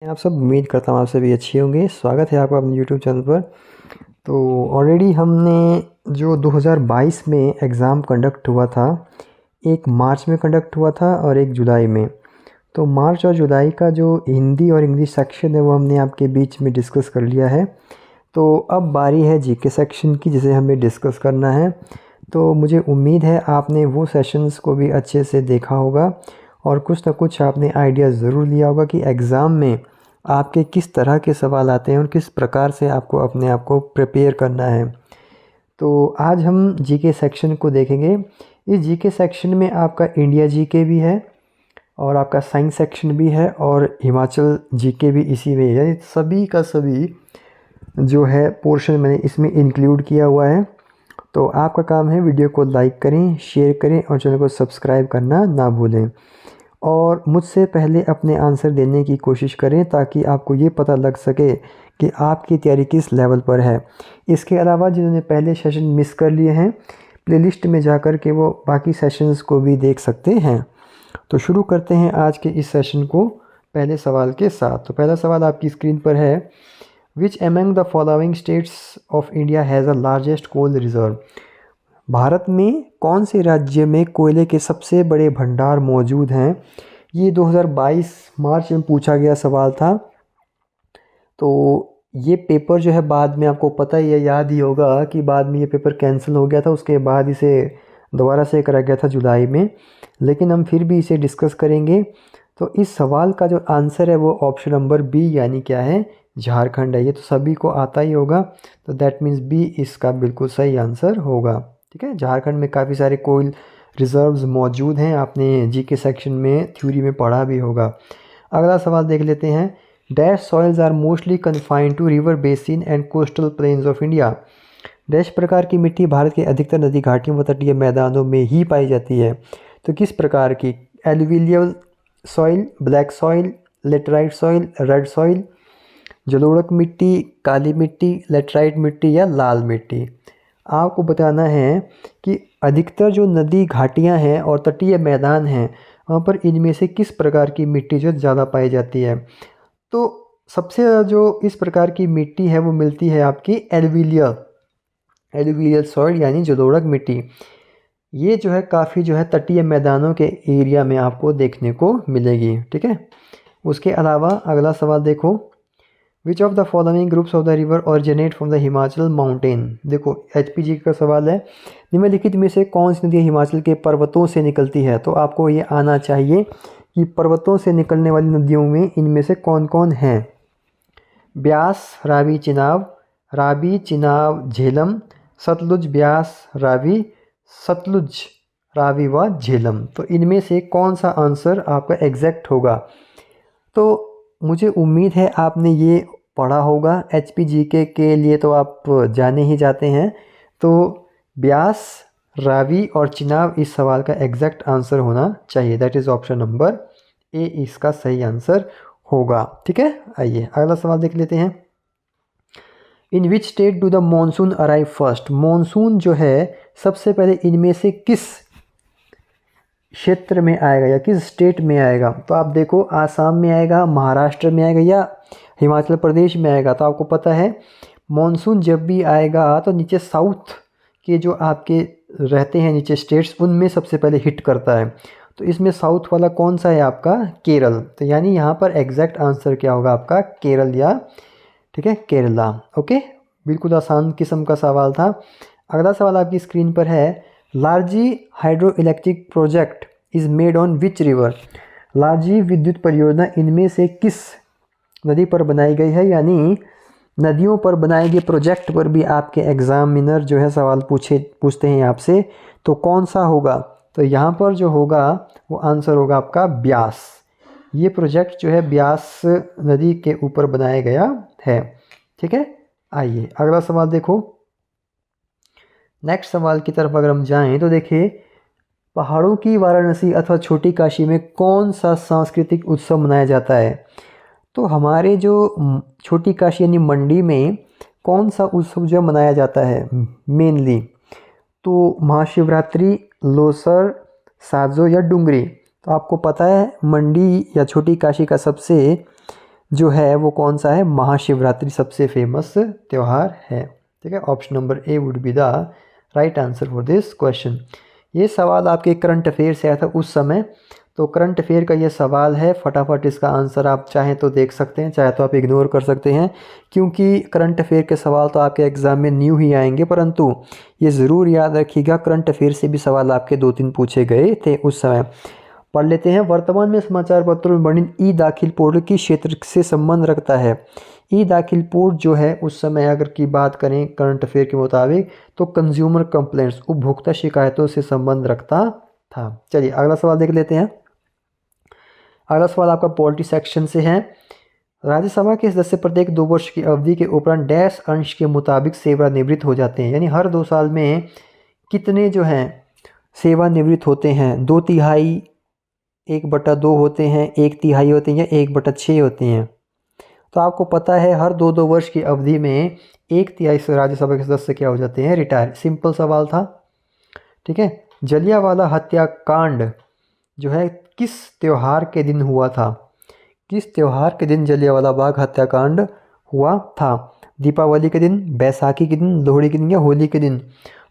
आप सब उम्मीद करता हूँ आप सभी अच्छे होंगे। स्वागत है आपका अपने यूट्यूब चैनल पर। तो ऑलरेडी हमने जो 2022 में एग्ज़ाम कंडक्ट हुआ था, एक मार्च में कंडक्ट हुआ था और एक जुलाई में। तो मार्च और जुलाई का जो हिंदी और इंग्लिश सेक्शन है वो हमने आपके बीच में डिस्कस कर लिया है। तो अब बारी है जीके सेक्शन की, जिसे हमें डिस्कस करना है। तो मुझे उम्मीद है आपने वो सेशंस को भी अच्छे से देखा होगा और कुछ ना कुछ आपने आइडिया ज़रूर लिया होगा कि एग्ज़ाम में आपके किस तरह के सवाल आते हैं और किस प्रकार से आपको अपने आप को प्रिपेयर करना है। तो आज हम जीके सेक्शन को देखेंगे। इस जीके सेक्शन में आपका इंडिया जीके भी है और आपका साइंस सेक्शन भी है और हिमाचल जीके भी इसी में है। यानी सभी का सभी जो है पोर्शन मैंने इसमें इंक्लूड किया हुआ है। तो आपका काम है वीडियो को लाइक करें, शेयर करें और चैनल को सब्सक्राइब करना ना भूलें। और मुझसे पहले अपने आंसर देने की कोशिश करें ताकि आपको ये पता लग सके कि आपकी तैयारी किस लेवल पर है। इसके अलावा जिन्होंने पहले सेशन मिस कर लिए हैं, प्लेलिस्ट में जाकर के वो बाकी सेशंस को भी देख सकते हैं। तो शुरू करते हैं आज के इस सेशन को पहले सवाल के साथ। तो पहला सवाल आपकी स्क्रीन पर है, which among the following states of India has a largest coal reserve. Bharat में कौन से राज्य में कोयले के सबसे बड़े भंडार मौजूद हैं। ये 2022 मार्च में पूछा गया सवाल था। तो ये पेपर जो है बाद में आपको पता ही है, याद ही होगा कि बाद में ये पेपर कैंसिल हो गया था, उसके बाद इसे दोबारा से करा गया था जुलाई में। लेकिन हम फिर भी इसे डिस्कस करेंगे। तो इस सवाल का जो आंसर है वो ऑप्शन नंबर बी यानी क्या है, झारखंड है। ये तो सभी को आता ही होगा, तो दैट मीन्स बी इसका बिल्कुल सही आंसर होगा। ठीक है, झारखंड में काफ़ी सारे कोयल रिजर्व्स मौजूद हैं, आपने जीके सेक्शन में थ्योरी में पढ़ा भी होगा। अगला सवाल देख लेते हैं, dash soils are mostly confined to river basin and coastal plains of India. Dash प्रकार की मिट्टी भारत के अधिकतर नदी घाटियों व तटीय मैदानों में ही पाई जाती है। तो किस प्रकार की, alluvial soil, black soil, laterite soil, red soil, जलोढ़क मिट्टी, काली मिट्टी, लेटराइट मिट्टी या लाल मिट्टी। आपको बताना है कि अधिकतर जो नदी घाटियां हैं और तटीय मैदान हैं वहाँ पर इनमें से किस प्रकार की मिट्टी जो ज़्यादा पाई जाती है। तो सबसे ज़्यादा जो इस प्रकार की मिट्टी है वो मिलती है आपकी एलुवियल सॉइल यानी जलोढ़क मिट्टी। ये जो है काफ़ी जो है तटीय मैदानों के एरिया में आपको देखने को मिलेगी। ठीक है, उसके अलावा अगला सवाल देखो, विच of the following groups of the river originate from the Himachal mountain. देखो एचपीजी का सवाल है, निम्नलिखित में से कौन सी नदी हिमाचल के पर्वतों से निकलती है। तो आपको ये आना चाहिए कि पर्वतों से निकलने वाली नदियों में इनमें से कौन कौन हैं। ब्यास, रावी, चिनाब, झेलम, सतलुज, ब्यास, रावी, सतलुज, रावी व झेलम। तो इनमें से कौन सा आंसर आपका एग्जैक्ट होगा। तो मुझे उम्मीद है आपने ये पढ़ा होगा, एचपीजीके के लिए तो आप जाने ही जाते हैं। तो ब्यास, रावी और चिनाब इस सवाल का एग्जैक्ट आंसर होना चाहिए। That is option number A इसका सही आंसर होगा। ठीक है, आइए अगला सवाल देख लेते हैं। In which state do the monsoon arrive first. Monsoon जो है सबसे पहले इनमें से किस क्षेत्र में आएगा या किस स्टेट में आएगा। तो आप देखो, आसाम में आएगा, महाराष्ट्र में आएगा या हिमाचल प्रदेश में आएगा। तो आपको पता है मॉनसून जब भी आएगा तो नीचे साउथ के जो आपके रहते हैं नीचे स्टेट्स, उनमें सबसे पहले हिट करता है। तो इसमें साउथ वाला कौन सा है आपका, केरल। तो यानी यहाँ पर एग्जैक्ट आंसर क्या होगा आपका, केरल या ठीक है केरला। ओके, बिल्कुल आसान किस्म का सवाल था। अगला सवाल आपकी स्क्रीन पर है, Larji hydro electric project is made on which river. Larji विद्युत परियोजना इनमें से किस नदी पर बनाई गई है। यानी नदियों पर बनाए गए प्रोजेक्ट पर भी आपके एग्जामिनर जो है सवाल पूछते हैं आपसे, तो कौन सा होगा। तो यहाँ पर जो होगा वो आंसर होगा आपका ब्यास। ये प्रोजेक्ट जो है ब्यास नदी के ऊपर बनाया गया है। ठीक है, आइए अगला सवाल देखो। नेक्स्ट सवाल की तरफ अगर हम जाएं तो देखिए, पहाड़ों की वाराणसी अथवा छोटी काशी में कौन सा सांस्कृतिक उत्सव मनाया जाता है। तो हमारे जो छोटी काशी यानी मंडी में कौन सा उत्सव जो मनाया जाता है मेनली, तो महाशिवरात्रि, लोसर, साजो या डुंगरी। तो आपको पता है मंडी या छोटी काशी का सबसे जो है वो कौन सा है, महाशिवरात्रि सबसे फेमस त्यौहार है। ठीक है, option number A would be the right answer for this question. ये सवाल आपके करंट अफेयर से आया था उस समय, तो करंट अफेयर का ये सवाल है, फटाफट इसका आंसर आप चाहें तो देख सकते हैं, चाहे तो आप इग्नोर कर सकते हैं, क्योंकि करंट अफेयर के सवाल तो आपके एग्ज़ाम में न्यू ही आएंगे, परंतु ये ज़रूर याद रखिएगा करंट अफेयर से भी सवाल आपके 2-3 पूछे गए थे उस समय। पढ़ लेते हैं। वर्तमान में समाचार पत्रों में वर्णित ई दाखिल पोर्टल किस क्षेत्र से संबंध रखता है। ई दाखिल पोर्ट जो है उस समय अगर की बात करें करंट अफेयर के मुताबिक तो कंज्यूमर कंप्लेंट्स, उपभोक्ता शिकायतों से संबंध रखता था। चलिए अगला सवाल देख लेते हैं। अगला सवाल आपका पॉलिटी सेक्शन से है। राज्यसभा के सदस्य प्रत्येक 2 वर्ष की अवधि के उपरांत डैश अंश के मुताबिक सेवानिवृत्त हो जाते हैं, यानी हर 2 साल में कितने जो हैं सेवानिवृत्त होते हैं। 2/3, 1/2 होते हैं, 1/3 होते हैं या 1/6 होते हैं। तो आपको पता है हर 2-2 वर्ष की अवधि में 1/3 से राज्यसभा के सदस्य क्या हो जाते हैं, रिटायर। सिंपल सवाल था। ठीक है, जलियांवाला हत्याकांड जो है किस त्योहार के दिन हुआ था, किस त्योहार के दिन जलियांवाला बाग हत्याकांड हुआ था। दीपावली के दिन, बैसाखी के दिन, लोहड़ी के दिन या होली के दिन।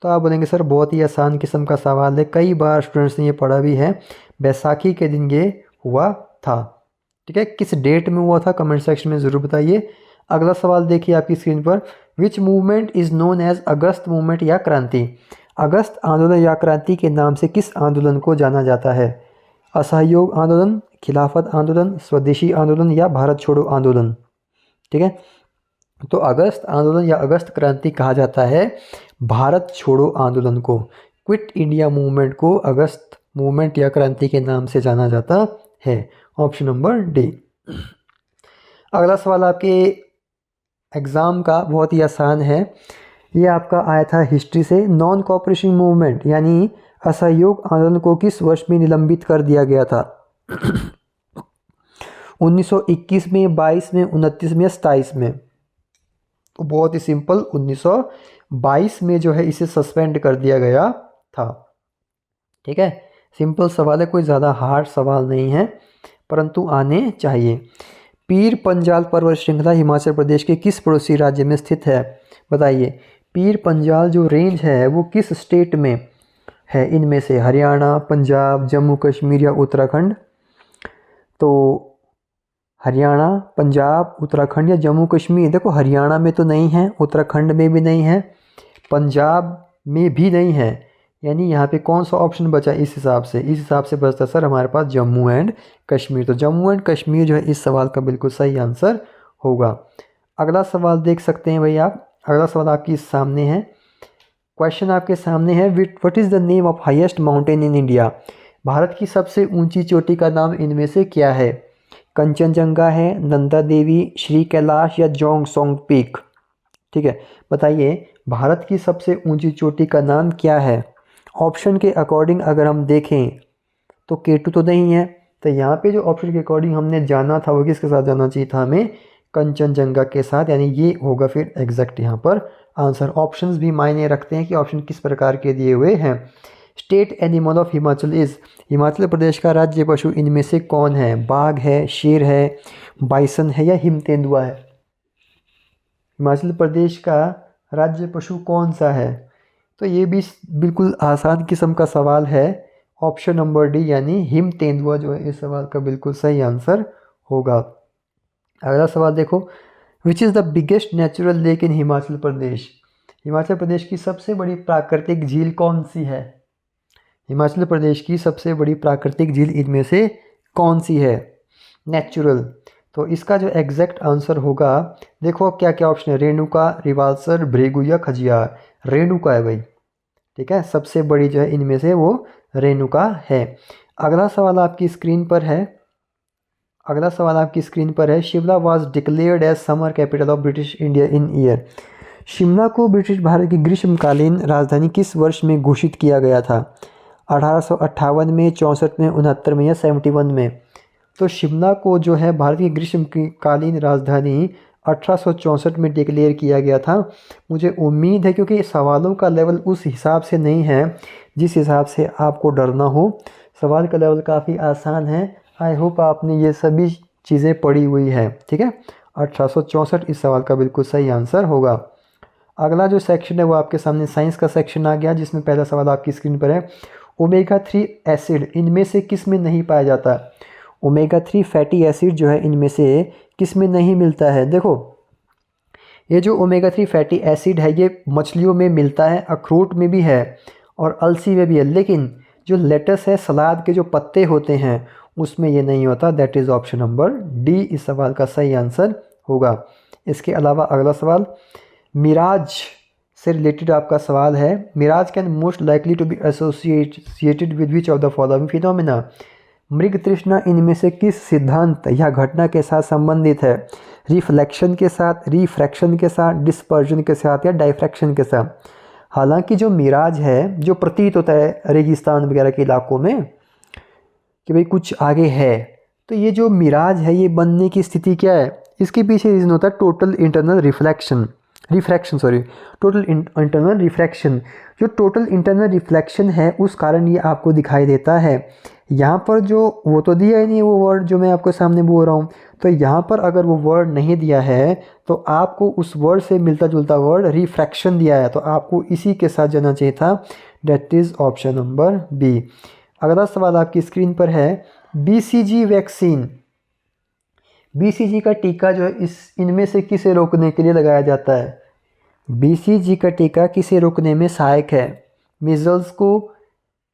तो आप बोलेंगे सर बहुत ही आसान किस्म का सवाल है, कई बार स्टूडेंट्स ने ये पढ़ा भी है, बैसाखी के दिन ये हुआ था। ठीक है, किस डेट में हुआ था कमेंट सेक्शन में ज़रूर बताइए। अगला सवाल देखिए आपकी स्क्रीन पर। Which movement is known as August movement या क्रांति। अगस्त आंदोलन या क्रांति के नाम से किस आंदोलन को जाना जाता है। असहयोग आंदोलन, खिलाफत आंदोलन, स्वदेशी आंदोलन या भारत छोड़ो आंदोलन। ठीक है, तो अगस्त आंदोलन या अगस्त क्रांति कहा जाता है भारत छोड़ो आंदोलन को। क्विट इंडिया मूवमेंट को अगस्त मूवमेंट या क्रांति के नाम से जाना जाता है। Option number D. अगला सवाल आपके एग्ज़ाम का बहुत ही आसान है, ये आपका आया था हिस्ट्री से। नॉन कोऑपरेशन मूवमेंट यानी असहयोग आंदोलन को किस वर्ष में निलंबित कर दिया गया था। 1921 में, 22 में, 29 में या 27 में। तो बहुत ही सिंपल, 1922 में जो है इसे सस्पेंड कर दिया गया था। ठीक है, सिंपल सवाल है, कोई ज़्यादा हार्ड सवाल नहीं है, परंतु आने चाहिए। पीर पंजाल पर्वत श्रृंखला हिमाचल प्रदेश के किस पड़ोसी राज्य में स्थित है, बताइए। पीर पंजाल जो रेंज है वो किस स्टेट में है, इनमें से हरियाणा, पंजाब, जम्मू कश्मीर या उत्तराखंड। तो हरियाणा, पंजाब, उत्तराखंड या जम्मू कश्मीर। देखो हरियाणा में तो नहीं है, उत्तराखंड में भी नहीं है, पंजाब में भी नहीं है, यानी यहाँ पे कौन सा ऑप्शन बचा इस हिसाब से। इस हिसाब से बचता सर हमारे पास जम्मू एंड कश्मीर। तो जम्मू एंड कश्मीर जो है इस सवाल का बिल्कुल सही आंसर होगा। अगला सवाल देख सकते हैं भाई आप। अगला सवाल आपके सामने है, क्वेश्चन आपके सामने है। What is the name of highest mountain in India. Bharat की सबसे ऊंची चोटी का नाम इनमें से क्या है। कंचनजंगा है, नंदा देवी, श्री कैलाश या जोंग सोंग पीक। ठीक है, बताइए भारत की सबसे ऊंची चोटी का नाम क्या है। ऑप्शन के अकॉर्डिंग अगर हम देखें तो केटू तो नहीं है, तो यहाँ पे जो ऑप्शन के अकॉर्डिंग हमने जाना था वो किसके साथ जाना चाहिए था, हमें कंचनजंगा के साथ, यानी ये होगा फिर एग्जैक्ट यहाँ पर आंसर। ऑप्शंस भी मायने रखते हैं कि ऑप्शन किस प्रकार के दिए हुए हैं। State animal of Himachal is. Himachal Pradesh का राज्य पशु इनमें से कौन है। बाघ है, शेर है, बाइसन है या हिम तेंदुआ है। हिमाचल प्रदेश का राज्य पशु कौन सा है, तो ये भी बिल्कुल आसान किस्म का सवाल है। ऑप्शन नंबर डी यानी हिम तेंदुआ जो है इस सवाल का बिल्कुल सही आंसर होगा। अगला सवाल देखो। Which is the biggest natural lake in Himachal Pradesh. Himachal Pradesh की सबसे बड़ी प्राकृतिक झील कौन सी है। हिमाचल प्रदेश की सबसे बड़ी प्राकृतिक झील इनमें से कौन सी है, नेचुरल। तो इसका जो एग्जैक्ट आंसर होगा, देखो क्या क्या ऑप्शन है, रेणुका, रिवाल्सर, भृगु या खजियार। रेणुका है भाई। ठीक है, सबसे बड़ी जो है इनमें से वो रेणुका है। अगला सवाल आपकी स्क्रीन पर है। अगला सवाल आपकी स्क्रीन पर है। Shimla was declared as summer capital of British India in year. Shimla को ब्रिटिश भारत की ग्रीष्मकालीन राजधानी किस वर्ष में घोषित किया गया था। 1858 में, 64 में, 69 में या 71 में। तो शिमला को जो है भारत की ग्रीष्मकालीन राजधानी 1864 में डिक्लेयर किया गया था। मुझे उम्मीद है, क्योंकि सवालों का लेवल उस हिसाब से नहीं है जिस हिसाब से आपको डरना हो, सवाल का लेवल काफ़ी आसान है। आई होप आपने ये सभी चीज़ें पड़ी हुई है। ठीक है, 1864 इस सवाल का बिल्कुल सही आंसर होगा। अगला जो सेक्शन है वो आपके सामने साइंस का सेक्शन आ गया, जिसमें पहला सवाल आपकी स्क्रीन पर है। ओमेगा 3 एसिड इनमें से किस में नहीं पाया जाता? ओमेगा 3 फैटी एसिड जो है इनमें से किस में नहीं मिलता है? देखो, ये जो ओमेगा 3 फैटी एसिड है ये मछलियों में मिलता है, अखरोट में भी है और अलसी में भी है, लेकिन जो लेटस है, सलाद के जो पत्ते होते हैं उसमें ये नहीं होता। That is option number D इस सवाल का सही आंसर होगा। इसके अलावा अगला सवाल मिराज से रिलेटेड आपका सवाल है। Mirage can most likely to be associated with which of the following phenomena? मृग तृष्णा इनमें से किस सिद्धांत या घटना के साथ संबंधित है? रिफ्लेक्शन के साथ, रिफ्रैक्शन के साथ, डिस्पर्जन के साथ या डाइफ्रैक्शन के साथ? हालांकि जो मिराज है, जो प्रतीत होता है रेगिस्तान वगैरह के इलाकों में कि भाई कुछ आगे है, तो ये जो मिराज है ये बनने की स्थिति क्या है? इसके पीछे रीज़न होता है total internal total internal refraction. जो टोटल इंटरनल रिफ्लेक्शन है उस कारण ये आपको दिखाई देता है। यहाँ पर जो वो तो दिया ही नहीं वो वर्ड जो मैं आपको सामने बोल रहा हूँ, तो यहाँ पर अगर वो वर्ड नहीं दिया है तो आपको उस वर्ड से मिलता जुलता वर्ड रिफ्रैक्शन दिया है, तो आपको इसी के साथ जाना चाहिए था। That is option number B. अगला सवाल आपकी स्क्रीन पर है। BCG वैक्सीन, BCG का टीका जो है इनमें से किसे रोकने के लिए लगाया जाता है? BCG का टीका किसे रोकने में सहायक है? मीजल्स को,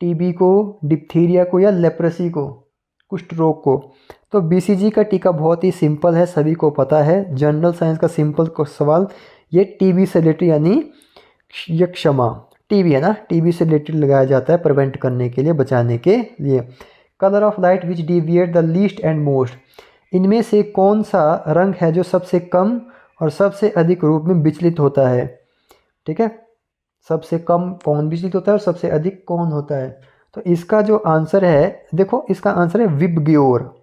टीबी को, डिप्थीरिया को या लेप्रेसी को, कुष्ठ रोग को? तो BCG का टीका बहुत ही सिंपल है, सभी को पता है। जनरल साइंस का सिंपल सवाल, ये टीबी से रिलेटेड यानी यक्षमा टीबी है ना, टीबी से रिलेटेड लगाया जाता है प्रिवेंट करने के लिए, बचाने के लिए। Colour of light which deviate the least and most, इनमें से कौन सा रंग है जो सबसे कम और सबसे अधिक रूप में विचलित होता है? ठीक है, सबसे कम कौन विचलित होता है और सबसे अधिक कौन होता है? तो इसका जो आंसर है, देखो इसका आंसर है विबग्योर।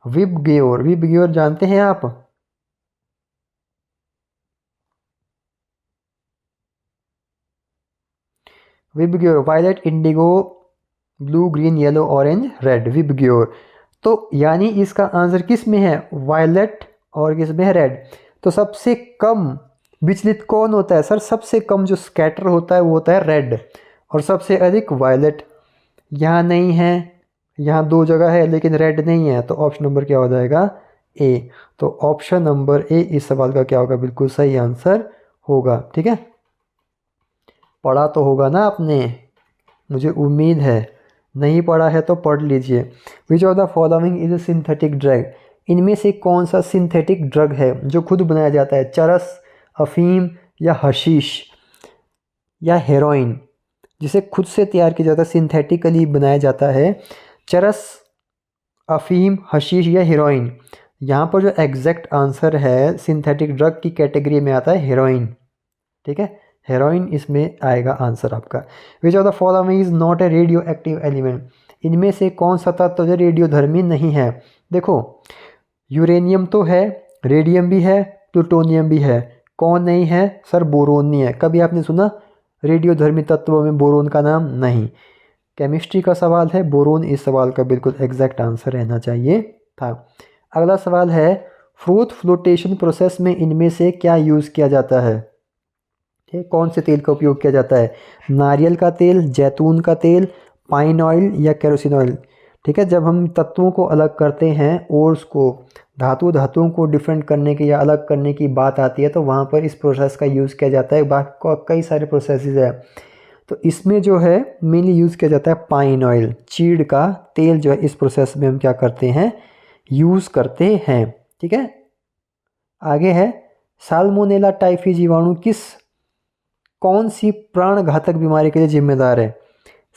विबग्योर जानते हैं आप? VIBGYOR, violet, indigo, blue, green, yellow, orange, red, VIBGYOR. तो यानी इसका आंसर किस में है? वायलेट और किस में है? रेड। तो सबसे कम विचलित कौन होता है? सर सबसे कम जो स्कैटर होता है वो होता है रेड और सबसे अधिक वायलेट। यहाँ नहीं है, यहाँ दो जगह है लेकिन रेड नहीं है, तो ऑप्शन नंबर क्या हो जाएगा? ए। तो ऑप्शन नंबर ए इस सवाल का क्या होगा? बिल्कुल सही आंसर होगा। ठीक है, पढ़ा तो होगा ना आपने, मुझे उम्मीद है। नहीं पढ़ा है तो पढ़ लीजिए। विच of the following is a synthetic drug, इनमें से कौन सा सिंथेटिक ड्रग है जो खुद बनाया जाता है? चरस, अफीम या हशीश या हेरोइन? जिसे खुद से तैयार किया जाता है, सिंथेटिकली बनाया जाता है। चरस, अफीम, हशीश या हेरोइन? यहाँ पर जो एग्जैक्ट आंसर है सिंथेटिक ड्रग की कैटेगरी में आता है हेरोइन। ठीक है, हेरोइन इसमें आएगा आंसर आपका। विच of the following is not a radio active element, इनमें से कौन सा तत्व जो रेडियोधर्मी नहीं है? देखो, यूरेनियम तो है, रेडियम भी है, प्लूटोनियम भी है, कौन नहीं है? सर बोरोन नहीं है। कभी आपने सुना रेडियोधर्मी तत्वों में बोरोन का नाम? नहीं। केमिस्ट्री का सवाल है, बोरोन इस सवाल का बिल्कुल एग्जैक्ट आंसर रहना चाहिए था। अगला सवाल है, फ्रूट फ्लोटेशन प्रोसेस में इनमें से क्या यूज़ किया जाता है? ठीक, कौन से तेल का उपयोग किया जाता है? नारियल का तेल, जैतून का तेल, पाइन ऑयल या केरोसिन ऑयल? ठीक है, जब हम तत्वों को अलग करते हैं, ओर्स को, धातुओं को डिफरेंट करने की या अलग करने की बात आती है तो वहाँ पर इस प्रोसेस का यूज़ किया जाता है। बाकी कई सारे प्रोसेसेस है, तो इसमें जो है मेनली यूज़ किया जाता है पाइन ऑयल, चीड़ का तेल जो है इस प्रोसेस में हम क्या करते हैं? यूज़ करते हैं। ठीक है, आगे है साल्मोनेला टाइफी जीवाणु कौन सी प्राणघातक बीमारी के लिए जिम्मेदार है?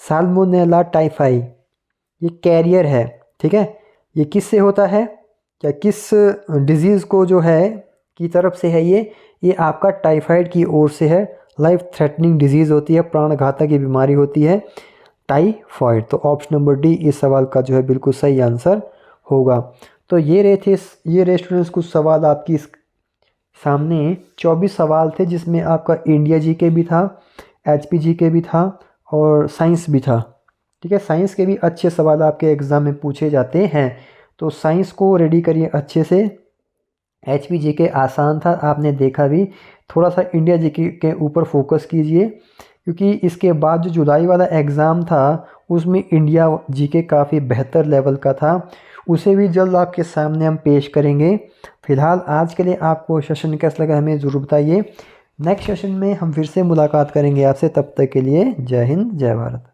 साल्मोनेला टाइफाई ये कैरियर है। ठीक है, ये किससे होता है, क्या किस डिजीज़ को जो है की तरफ से है? ये आपका टाइफाइड की ओर से है। लाइफ थ्रेटनिंग डिजीज़ होती है, प्राणघातक की बीमारी होती है टाइफाइड। तो ऑप्शन नंबर डी इस सवाल का जो है बिल्कुल सही आंसर होगा। तो ये रहे स्टूडेंट्स कुछ सवाल आपकी सामने। 24 सवाल थे जिसमें आपका इंडिया जीके भी था, HP जीके भी था और साइंस भी था। ठीक है, साइंस के भी अच्छे सवाल आपके एग्ज़ाम में पूछे जाते हैं। तो साइंस को रेडी करिए अच्छे से। एचपी जीके आसान था, आपने देखा भी। थोड़ा सा इंडिया जीके के ऊपर फोकस कीजिए, क्योंकि इसके बाद जो जुलाई वाला एग्ज़ाम था उसमें इंडिया जीके काफ़ी बेहतर लेवल का था। उसे भी जल्द आपके सामने हम पेश करेंगे। फ़िलहाल आज के लिए आपको सेशन कैसा लगा हमें ज़रूर बताइए। नेक्स्ट सेशन में हम फिर से मुलाकात करेंगे आपसे, तब तक के लिए जय हिंद जय भारत।